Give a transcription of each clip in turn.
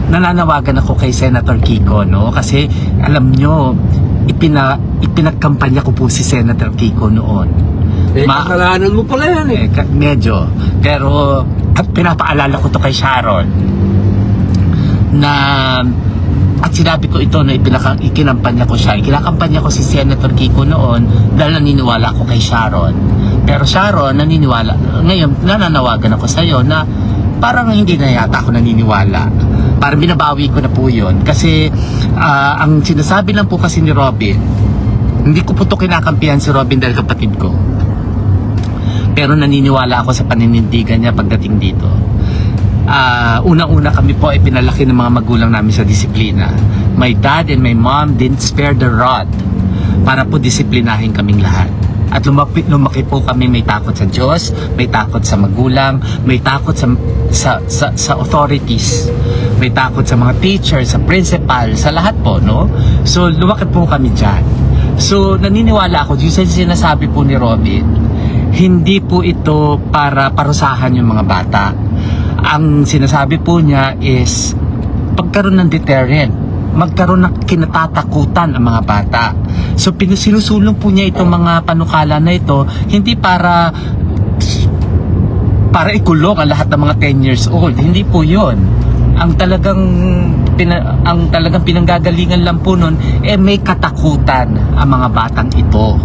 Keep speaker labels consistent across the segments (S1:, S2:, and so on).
S1: nananawagan ako kay Senator Kiko, no? Kasi alam nyo, ipinagkampanya ko po si Senator Kiko noon.
S2: Kasalanan mo pala yan eh.
S1: Medyo. Pero pinapaalala ko to kay Sharon na at sinabi ko ito na ikinampanya ko siya. Ikinakampanya ko si Senator Kiko noon dahil naniniwala ako kay Sharon. Pero Sharon, ngayon nananawagan ako sa'yo na parang hindi na yata ako naniniwala. Parang binabawi ko na po yun. Kasi ang sinasabi lang po kasi ni Robin, hindi ko po ito kinakampihan si Robin dahil kapatid ko. Pero naniniwala ako sa paninindigan niya pagdating dito. Unang-una kami po ay pinalaki ng mga magulang namin sa disiplina. My dad and my mom didn't spare the rod para po disiplinahin kaming lahat. At lumaki po kami may takot sa Diyos, may takot sa magulang, may takot sa authorities, may takot sa mga teachers, sa principal, sa lahat po, no? So lumaki po kami dyan. So naniniwala ako, yung sinasabi po ni Robin, hindi po ito para parusahan yung mga bata. Ang sinasabi po niya is pagkaroon ng deterrent, magkaroon ng kinatatakutan ang mga bata. So sinusulong po niya itong mga panukala na ito hindi para ikulong ang lahat ng mga 10 years old. Hindi po 'yon. Ang talagang pinanggagalingan lang po nun may katakutan ang mga batang ito.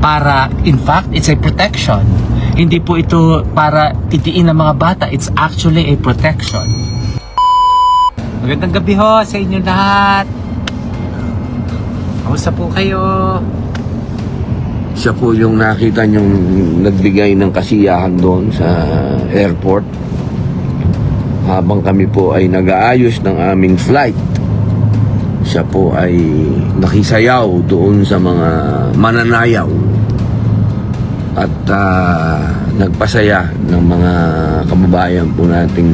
S1: Para, in fact, it's a protection. Hindi po ito para titiin ng mga bata. It's actually a protection. Magandang gabi ho sa inyo lahat. Kamusta po kayo?
S2: Siya po yung nakita niyong nagbigay ng kasiyahan doon sa airport. Habang kami po ay nag-aayos ng aming flight, siya po ay nakisayaw doon sa mga mananayaw at nagpasaya ng mga kababayan po nating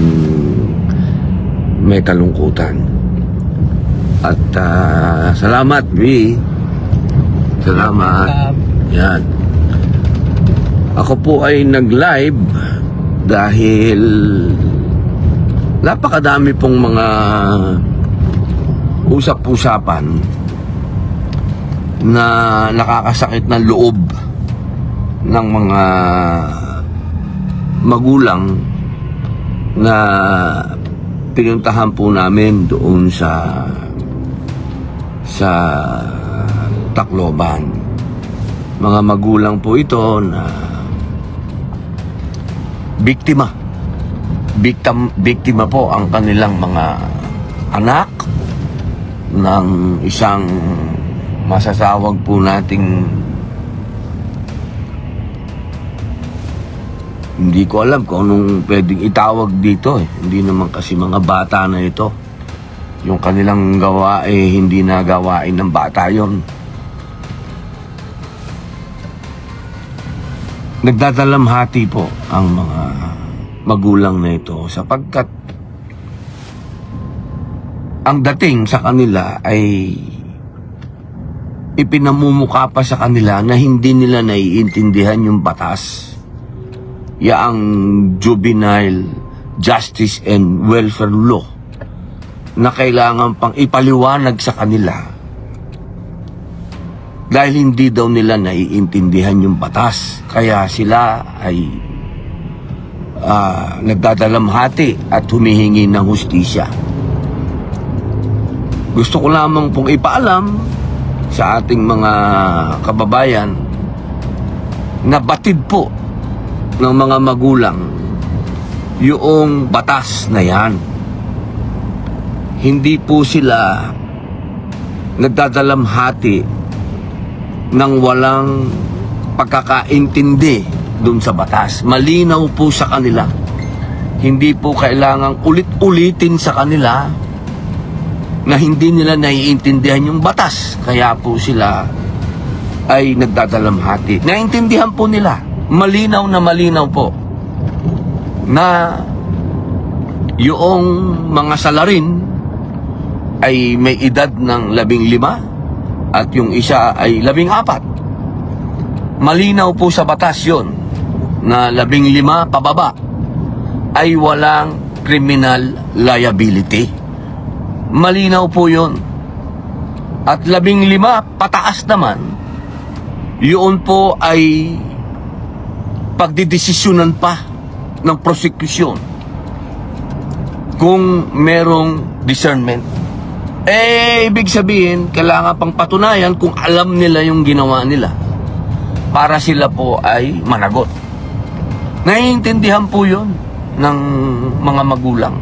S2: may kalungkutan. At salamat, Vi. Salamat. Yan. Ako po ay nag-live dahil napakadami pong mga usap-usapan na nakakasakit ng loob ng mga magulang na pinuntahan po namin doon sa Tacloban. Mga magulang po ito na biktima po ang kanilang mga anak ng isang masasawag po nating hindi ko alam kung anong pwedeng itawag dito eh. Hindi naman kasi mga bata na ito. Yung kanilang gawa hindi na gawain ng bata yon. Nagdadalamhati po ang mga magulang na ito sapagkat ang dating sa kanila ay ipinamumukha pa sa kanila na hindi nila naiintindihan yung batas. Yaang Juvenile Justice and Welfare Law na kailangan pang ipaliwanag sa kanila dahil hindi daw nila naiintindihan yung batas. Kaya sila ay nagdadalamhati at humihingi ng hustisya. Gusto ko lamang pong ipaalam sa ating mga kababayan na batid po ng mga magulang yung batas na yan. Hindi po sila nagdadalamhati ng walang pagkakaintindi dun sa batas. Malinaw po sa kanila. Hindi po kailangang ulit-ulitin sa kanila na hindi nila naiintindihan yung batas. Kaya po sila ay nagdadalamhati. Naintindihan po nila. Malinaw na malinaw po na yung mga salarin ay may edad ng 15 at yung isa ay 14. Malinaw po sa batas yun na 15 pababa ay walang criminal liability. malinaw po yun. At 15 pataas naman, yun po ay pagdidesisyonan pa ng prosecution kung merong discernment. Ibig sabihin, kailangan pang patunayan kung alam nila yung ginawa nila para sila po ay managot. Naiintindihan po yun ng mga magulang,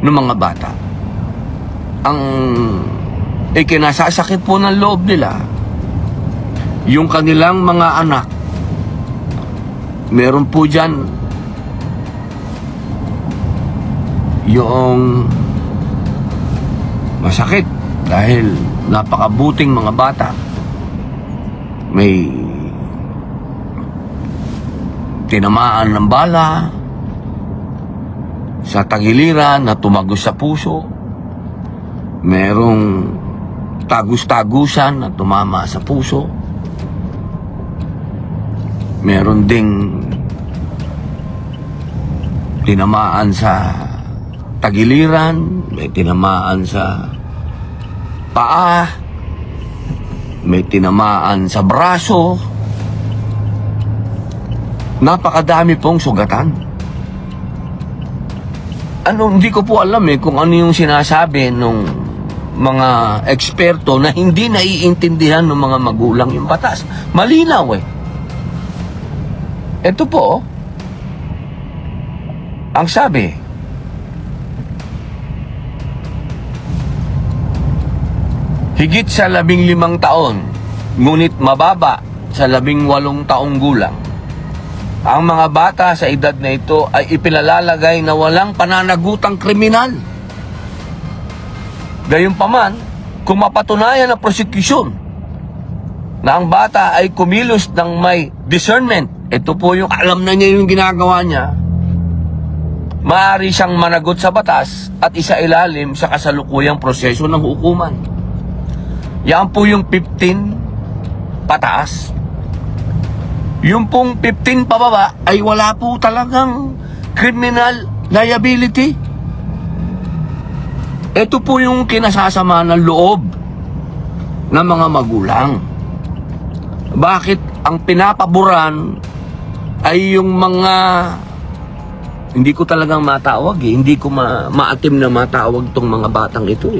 S2: ng mga bata. Ang ikinasasakit po ng loob nila, yung kanilang mga anak, meron po dyan yung masakit dahil napakabuting mga bata. May tinamaan ng bala sa tagiliran na tumagos sa puso. Merong tagus-tagusan na tumama sa puso. Meron ding tinamaan sa tagiliran, may tinamaan sa paa, may tinamaan sa braso. Napakadami pong sugatan. Hindi ko po alam kung ano yung sinasabi nung mga eksperto na hindi naiintindihan ng mga magulang yung batas. Malinaw Ito po, ang sabi, higit sa 15 taon, ngunit mababa sa 18 taong gulang, ang mga bata sa edad na ito ay ipinalalagay na walang pananagutang kriminal. Gayunpaman, kung mapatunayan ng prosecution na ang bata ay kumilos ng may discernment, ito po yung alam na niya yung ginagawa niya, maaari siyang managot sa batas at isailalim sa kasalukuyang proseso ng hukuman. Yan po yung 15 pataas. Yung pong 15 pababa ay wala po talagang criminal liability. Ito po yung kinasasama ng loob ng mga magulang. Bakit ang pinapaboran ay yung mga, hindi ko talagang matawag hindi ko maatim na matawag tong mga batang ito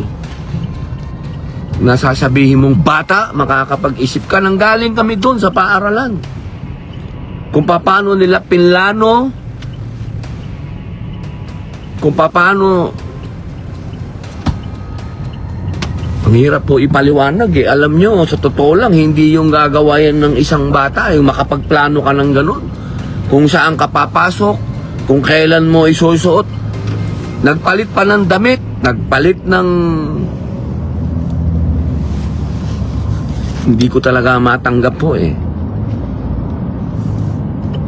S2: Nasasabihin mong bata, makakapag-isip ka, nang galing kami doon sa paaralan kung paano nila pinlano, kung paano. Ang hirap po ipaliwanag Alam nyo, sa totoo lang, hindi yung gagawa yan ng isang bata, yung makapagplano ka ng ganun. Kung saan ka papasok, kung kailan mo isusuot. Nagpalit pa ng damit, nagpalit ng... Hindi ko talaga matanggap po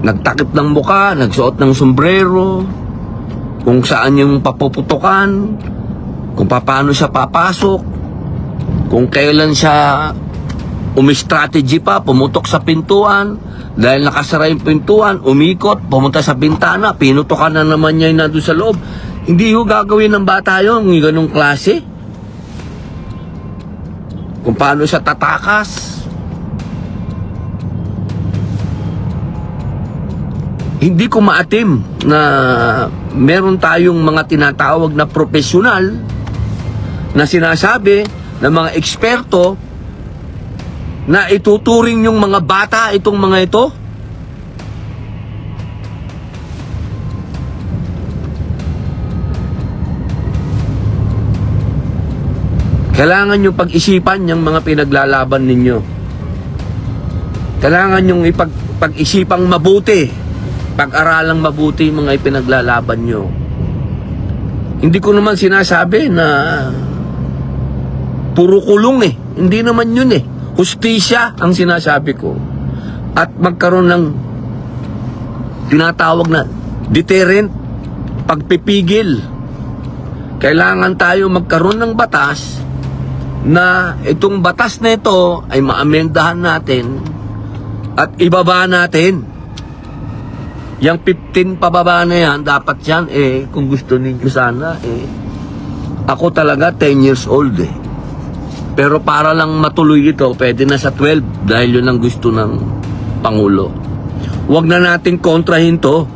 S2: Nagtakip ng muka, nagsuot ng sombrero, kung saan yung papuputukan, kung paano siya papasok, kung kailan siya umi-strategy pa, pumutok sa pintuan, dahil nakasara yung pintuan, umikot, pumunta sa bintana, pinutokan na naman niya yung nandun sa loob. Hindi ho gagawin ng bata yun, yung ganong klase. Kung paano siya tatakas. Hindi ko maatim na meron tayong mga tinatawag na profesional na sinasabi ng mga eksperto na ituturing yung mga bata itong mga ito. Kailangan yung pag-isipan yung mga pinaglalaban ninyo. Kailangan yung pag-isipang mabuti, pag-aralang mabuti yung mga ipinaglalaban nyo. Hindi ko naman sinasabi na puro kulong Hindi naman yun Hustisya ang sinasabi ko. At magkaroon ng tinatawag na deterrent, pagpipigil. Kailangan tayo magkaroon ng batas na itong batas na ito ay maamendahan natin at ibaba natin. Yang 15 pababa na yan, dapat yan kung gusto ninyo sana Ako talaga 10 years old eh. Pero para lang matuloy ito, pwede na sa 12 dahil yun ang gusto ng Pangulo. Huwag na natin kontrahin to.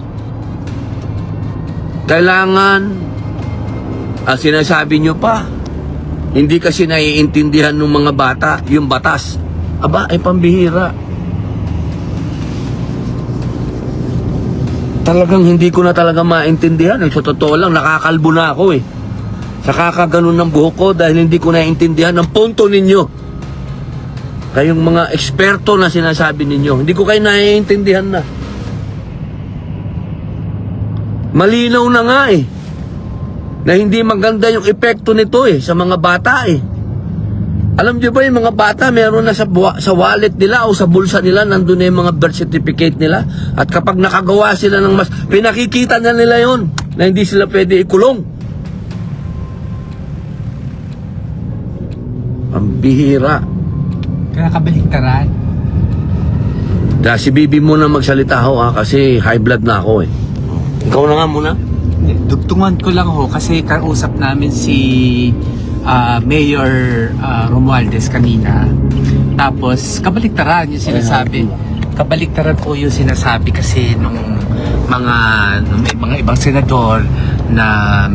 S2: Kailangan, ang sinasabi nyo pa, hindi kasi naiintindihan ng mga bata yung batas. Aba, ay pambihira. Talagang hindi ko na talaga maintindihan. Sa totoo lang, nakakalbo na ako eh. Sa kakaganon ng buhok ko dahil hindi ko naiintindihan ang punto ninyo. Kayong mga eksperto na sinasabi ninyo, hindi ko kayo naiintindihan na. Malinaw na nga eh, na hindi maganda yung epekto nito eh, sa mga bata eh. Alam niyo ba yung mga bata, meron na sa wallet nila o sa bulsa nila, nandun na yung mga birth certificate nila. At kapag nakagawa sila ng mas, pinakikita na nila yon na hindi sila pwede ikulong. Ang bihira.
S3: Kaya kabaliktaran.
S2: Dahil si Bibi muna magsalita ho kasi high blood na ako eh. Ikaw na nga muna.
S3: Dugtungan ko lang ho kasi kausap namin si Mayor Romualdez kanina. Tapos kabaliktaran yung sinasabi. Kabaliktaran po yung sinasabi kasi nung mga ibang senador na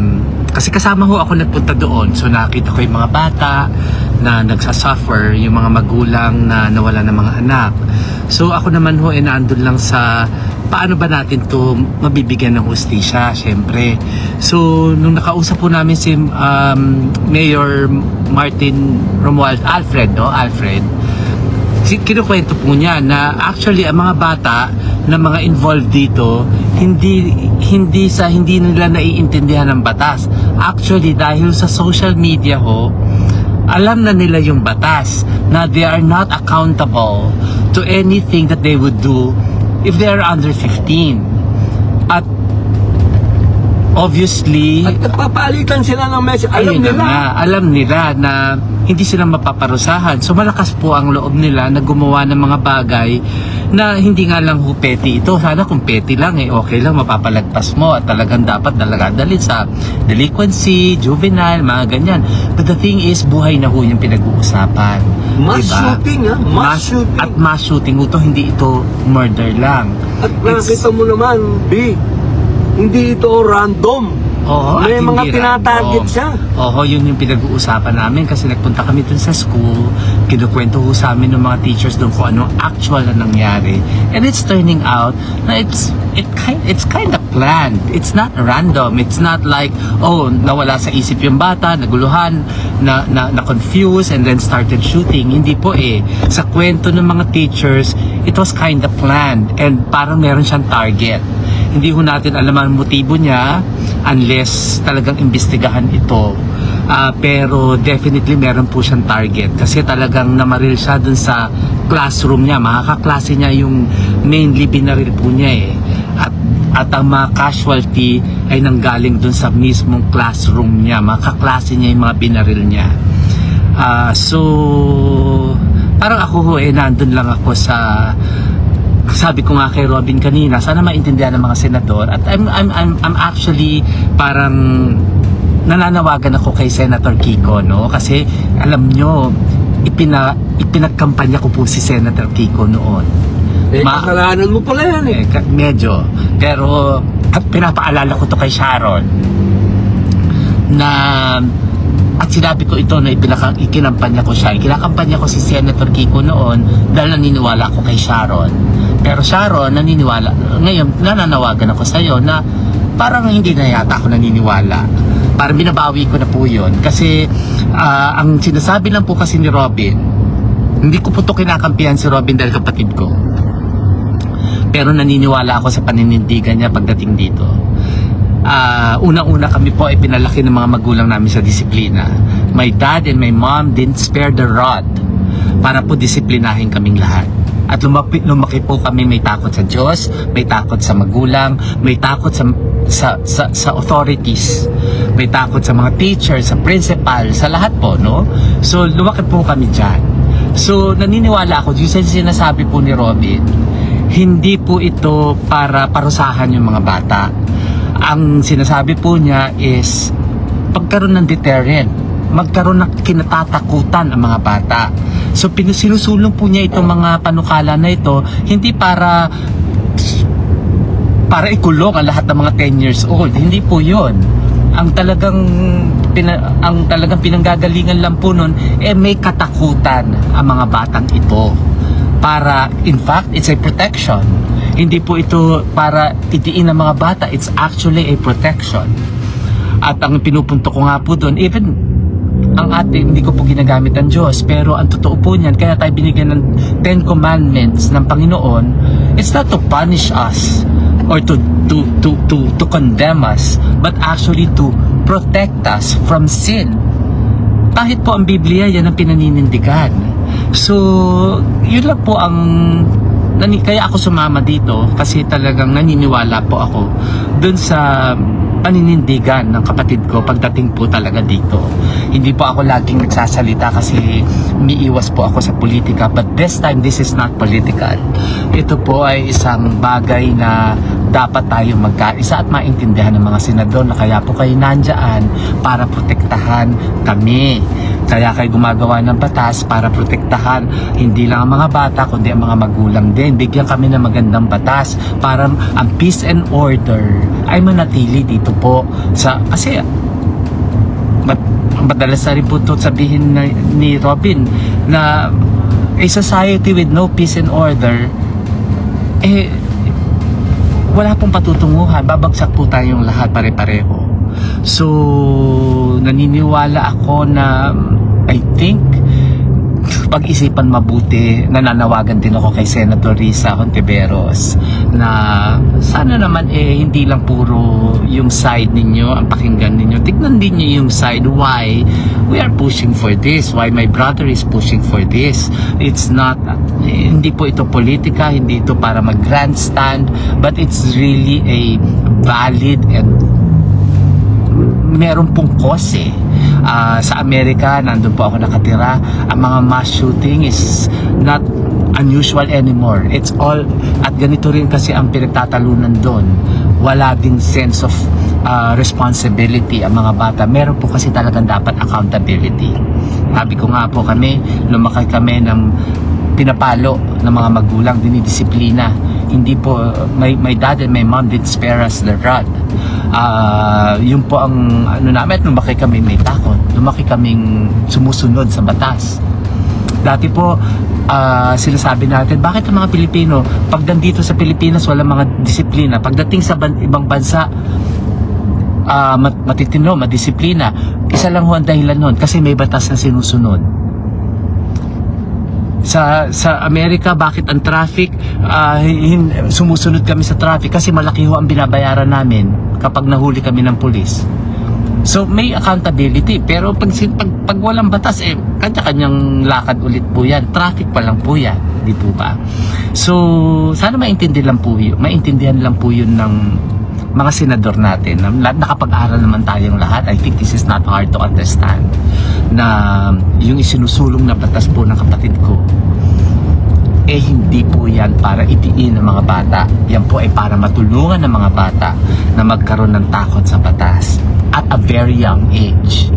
S3: kasi kasama ho ako nagpunta doon. So nakita ko yung mga bata na nagsasuffer, yung mga magulang na nawala ng mga anak. So ako naman ho nandun lang sa paano ba natin to mabibigyan ng hustisya, syempre. So nung nakausap po namin si Mayor Martin Alfred, kinukwento po niya na actually ang mga bata na mga involved dito hindi nila naiintindihan ng batas. Actually dahil sa social media ho, alam na nila yung batas na they are not accountable to anything that they would do if they are under 15. At obviously,
S2: At nagpapalitan sila ng message.
S1: ayun na nga, alam nila na hindi sila mapaparusahan. So malakas po ang loob nila na gumawa ng mga bagay na hindi nga lang ho petty ito. Sana kung petty lang okay lang, mapapalagpas mo at talagang dapat dalhin sa delinquency, juvenile, mga ganyan. But the thing is, buhay na ho yung pinag-uusapan.
S2: Mass shooting ha? Mass shooting.
S1: At mass shooting ito, hindi ito murder lang.
S2: At nakita mo naman, B, hindi ito random.
S1: Oo,
S2: May
S1: at
S2: mga
S1: hindi
S2: tinatarget
S1: random.
S2: siya.
S1: Oo, yun yung pinag-uusapan namin kasi nagpunta kami dun sa school, kinukwento ho sa amin ng mga teachers doon kung ano actual na nangyari. And it's turning out na it's kind of planned. It's not random. It's not like, nawala sa isip yung bata, naguluhan, na confused and then started shooting. Hindi po eh. Sa kwento ng mga teachers, it was kind of planned and parang meron siyang target. Hindi ho natin alam ang motibo niya unless talagang imbestigahan ito. Pero definitely meron po siyang target kasi talagang namaril siya dun sa classroom niya. Mga kaklase niya yung mainly binaril po niya eh. At ang mga casualty ay nanggaling dun sa mismong classroom niya. Mga kaklase niya yung mga binaril niya. So parang ako ho nandun lang ako sa, sabi ko nga kay Robin kanina, sana maintindihan ng mga senador. At I'm actually parang nananawagan ako kay Senator Kiko, no? Kasi alam nyo, ipinagkampanya ko po si Senator Kiko noon.
S2: Kasalanan mo pala yan eh.
S1: Medyo. Pero pinapaalala ko to kay Sharon na at sinabi ko ito na ikinampanya ko siya. Kinakampanya ko si Senator Kiko noon dahil naniniwala ako kay Sharon. Pero Sharon, naniniwala. Ngayon, nananawagan ako sa iyo na parang hindi na yata ako naniniwala. Parang binabawi ko na po yun. Kasi ang sinasabi lang po kasi ni Robin, hindi ko po ito kinakampihan si Robin dahil kapatid ko. Pero naniniwala ako sa paninindigan niya pagdating dito. Una-una kami po ay pinalaki ng mga magulang namin sa disiplina. My dad and my mom didn't spare the rod para po disiplinahin kaming lahat. At lumaki po kami may takot sa Diyos, may takot sa magulang, may takot sa authorities, may takot sa mga teachers, sa principal, sa lahat po, no? So lumaki po kami dyan. So naniniwala ako, yung sinasabi po ni Robin, hindi po ito para parusahan yung mga bata. Ang sinasabi po niya is pagkaroon ng deterrent, magkaroon ng kinatatakutan ang mga bata. So sinusulong po niya itong mga panukala na ito, hindi para ikulong ang lahat ng mga 10 years old. Hindi po 'yon. Ang talagang pinanggagalingan lang po nun, may katakutan ang mga batang ito. Para, in fact, it's a protection. Hindi po ito para itiin ng mga bata, it's actually a protection. At ang pinupunto ko nga po doon, even ang ating, hindi ko po ginagamit ang Diyos, pero ang totoo po niyan, kaya tayo binigyan ng 10 commandments ng Panginoon, it's not to punish us or to condemn us, but actually to protect us from sin. Kahit po ang Biblia, yan ang pinaninindigan. So, yun lang po ang kaya ako sumama dito, kasi talagang naniniwala po ako dun sa paninindigan ng kapatid ko pagdating po talaga dito. Hindi po ako laging nagsasalita kasi umiiwas po ako sa politika, but this time this is not political. Ito po ay isang bagay na dapat tayo magkaisa at maintindihan ng mga senador na kaya po kayo nandyan para protektahan kami. Kaya kayo gumagawa ng batas para protektahan hindi lang ang mga bata kundi ang mga magulang din. Bigyan kami ng magandang batas para ang peace and order ay manatili dito po kasi madalas na rin po ito sabihin ni Robin na a society with no peace and order wala pong patutunguhan, babagsak po tayong lahat pare-pareho. So naniniwala ako na I think pag-isipan mabuti, nananawagan din ako kay Senator Risa Hontiveros na sana naman hindi lang puro yung side ninyo ang pakinggan ninyo, tignan din nyo yung side why we are pushing for this, why my brother is pushing for this. It's not, hindi po ito politika, hindi ito para mag-grandstand, but it's really a valid and meron pong cause sa Amerika, nandun po ako nakatira, ang mga mass shooting is not unusual anymore. It's all, at ganito rin kasi ang pinagtatalunan doon, wala ding sense of responsibility ang mga bata. Meron po kasi talagang dapat accountability. Sabi ko nga po lumaki kami ng pinapalo ng mga magulang, dinidisiplina. Hindi po, my dad and my mom did spare us the rod. Yun po ang namin, at lumaki kami may takot, lumaki kaming sumusunod sa batas. Dati po sinasabi natin, bakit ang mga Pilipino pag nandito sa Pilipinas wala mga disiplina, pagdating sa ibang bansa matitino, madisiplina. Isa lang ho ang dahilan nun, kasi may batas na sinusunod. Sa Amerika, bakit ang traffic sumusunod kami sa traffic? Kasi malaki ho ang binabayaran namin kapag nahuli kami ng pulis. So may accountability, pero pag walang batas kanya-kanyang lakad ulit po yan. Traffic pa lang po yan, di po ba? So sana maintindihan lang po yun ng mga senador natin. Nakapag-aral naman tayong lahat. I think this is not hard to understand na yung isinusulong na batas po ng kapatid ko hindi po yan para itiin ng mga bata. Yan po ay para matulungan ng mga bata na magkaroon ng takot sa batas at a very young age.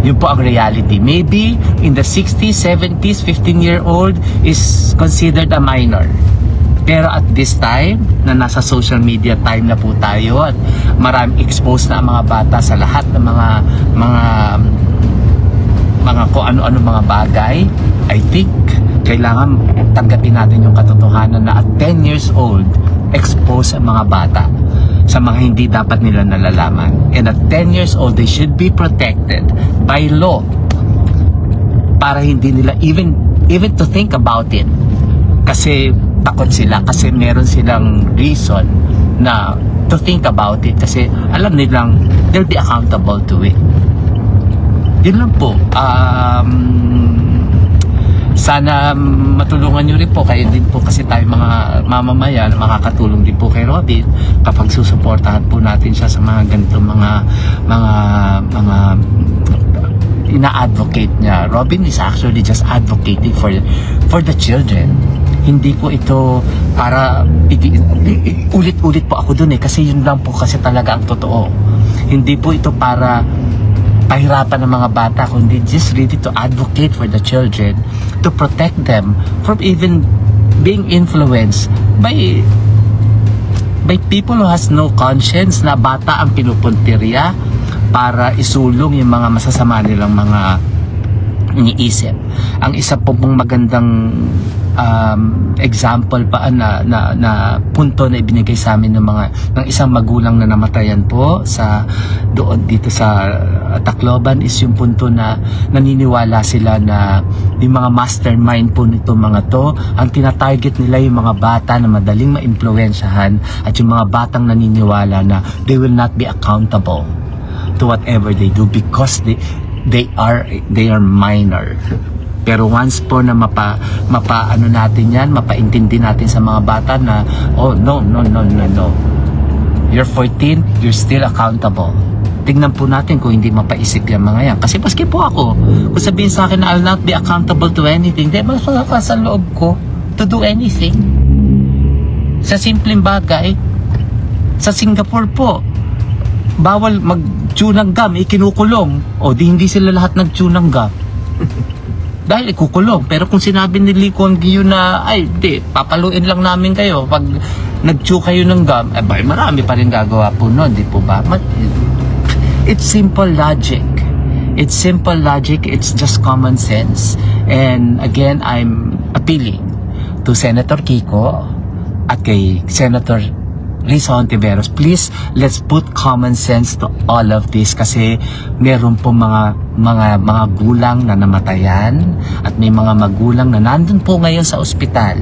S1: Yun po ang reality. Maybe in the 60s, 70s, 15-year-old is considered a minor. Pero at this time, na nasa social media time na po tayo at marami exposed na ang mga bata sa lahat ng mga kung ano-ano mga bagay, I think kailangan tanggapin natin yung katotohanan na at 10 years old, exposed ang mga bata sa mga hindi dapat nila nalalaman. And at 10 years old, they should be protected by law para hindi nila even to think about it. Kasi takot sila, kasi meron silang reason na to think about it, kasi alam nilang they'll be accountable to it. Yun lang po. Sana matulungan nyo rin po, kayo din po kasi tayo mga mamamayan, makakatulong din po kay Robin kapag susuportahan po natin siya sa mga ganito mga ina-advocate niya. Robin is actually just advocating for the children. Hindi po ito para ulit-ulit po ako dun kasi yun lang po kasi talaga ang totoo. Hindi po ito para pahirapan ng mga bata, kundi just really to advocate for the children, to protect them from even being influenced by people who has no conscience, na bata ang pinupuntirya para isulong yung mga masasama nilang mga iniisip. Ang isa po pong magandang example pa na punto na ibinigay sa amin ng isang magulang na namatayan po dito sa Tacloban is yung punto na naniniwala sila na yung mga mastermind po nito mga to, ang tinatarget nila yung mga bata na madaling maimpluwensyahan at yung mga batang naniniwala na they will not be accountable to whatever they do because they are minor. Pero once po na mapaano natin yan, mapaintindi natin sa mga bata na, oh, no. You're 14, you're still accountable. Tingnan po natin kung hindi mapaisip yung mga yan. Kasi maski po ako, kung sabihin sa akin na I'll not be accountable to anything, di mas sa loob ko to do anything. Sa simpleng bagay, sa Singapore po, bawal mag-chew ng gum, ikinukulong. O di hindi sila lahat nag-chew ng gum. Dahil ikukulong. Pero kung sinabi ni Lee Kuan Yew na, ay, di, papaluin lang namin kayo pag nag-chew kayo ng gum, eh, marami pa rin gagawa po nun, di po ba? It's simple logic. It's simple logic. It's just common sense. And again, I'm appealing to Senator Kiko at kay Senator Risa Hontiveros, please, let's put common sense to all of this kasi meron po mga gulang na namatayan at may mga magulang na nandun po ngayon sa ospital.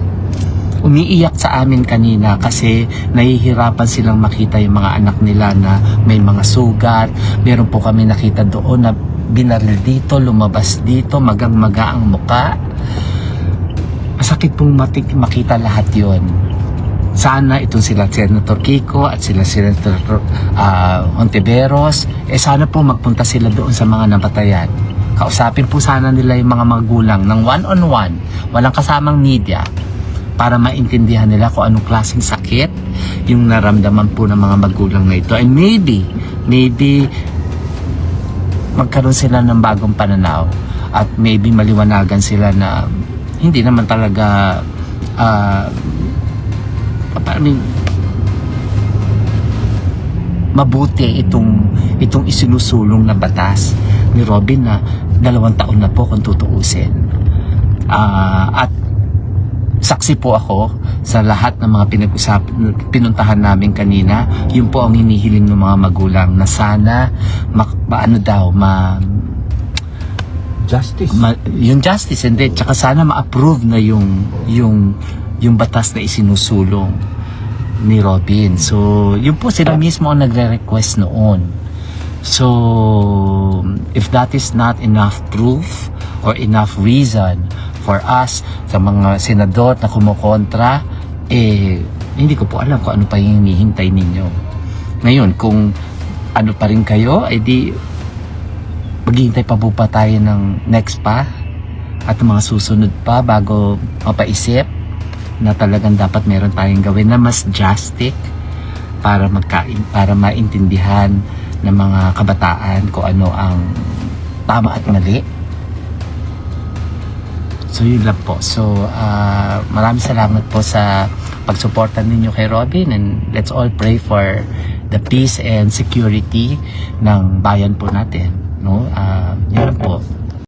S1: Umiiyak sa amin kanina kasi nahihirapan silang makita yung mga anak nila na may mga sugat. Meron po kami nakita doon na binaril dito, lumabas dito, magang-maga ang muka. Masakit pong makita lahat yon. Sana itong sila Senator Kiko at sila Senator Hontiveros, sana po magpunta sila doon sa mga napatayan. Kausapin po sana nila yung mga magulang ng one-on-one, walang kasamang media, para maintindihan nila kung anong klaseng sakit yung naramdaman po ng mga magulang na ito. And maybe magkaroon sila ng bagong pananaw at maybe maliwanagan sila na hindi naman talaga mabuti itong isinusulong na batas ni Robin na 2 taon na po kung tutuusin. At saksi po ako sa lahat ng mga pinuntahan namin kanina. Yun po ang hinihiling ng mga magulang na sana
S2: Justice.
S1: yung justice, and then tsaka sana ma-approve na yung batas na isinusulong ni Robin. So, yun po sila mismo ang nagre-request noon. So, if that is not enough proof or enough reason for us sa mga senador na kumukontra, hindi ko po alam kung ano pa yung hinihintay ninyo. Ngayon, kung ano pa rin kayo, di maghihintay pa po pa tayo ng next pa at mga susunod pa bago mapaisip na talagang dapat meron tayong gawin na mas drastic para maintindihan ng mga kabataan kung ano ang tama at mali. So yun lang po. So maraming salamat po sa pagsuporta ninyo kay Robin, and let's all pray for the peace and security ng bayan po natin, no?